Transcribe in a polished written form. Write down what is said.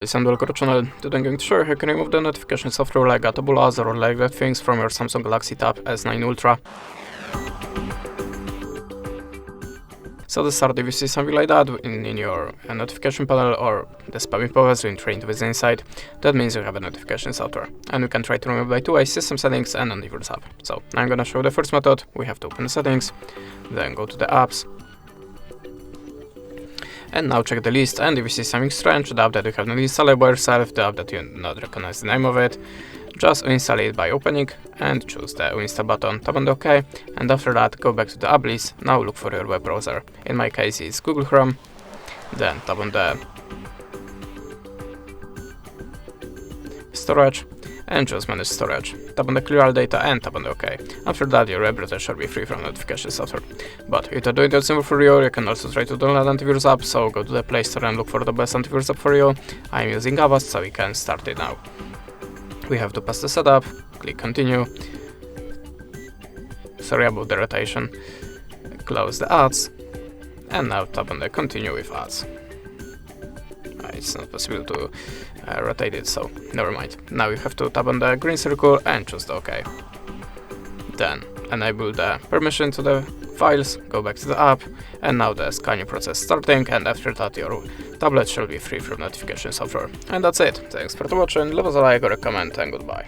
And welcome to the channel. Today I'm going to show you how you can remove the notification software like Tabulaz or like that things from your Samsung Galaxy Tab S9 Ultra. So to start, if you see something like that in your notification panel or the spamming pop-ups being trained with inside, that means you have a notification software. And you can try to remove by two ways: system settings and antivirus app. So now I'm gonna show the first method. We have to open the settings, then go to the apps. And now check the list, and if you see something strange, the app that you have not installed by yourself, the app that you not recognize the name of it, just uninstall it by opening and choose the uninstall button, tap on the OK, and after that go back to the app list. Now look for your web browser. In my case it's Google Chrome, then tap on the storage and choose manage storage. Tap on the clear all data and tap on the OK. After that your web browser should be free from notification software. But if you're doing that simple for you can also try to download antivirus app, so go to the Play Store and look for the best antivirus app for you. I'm using Avast, so we can start it now. We have to pass the setup, click continue. Sorry about the rotation. Close the ads and now tap on the continue with ads. It's not possible to rotate it, so never mind. Now you have to tap on the green circle and choose the OK. Then enable the permission to the files, go back to the app, and now the scanning process starting, and after that your tablet shall be free from notification software. And that's it. Thanks for watching, leave us a like or a comment, and goodbye.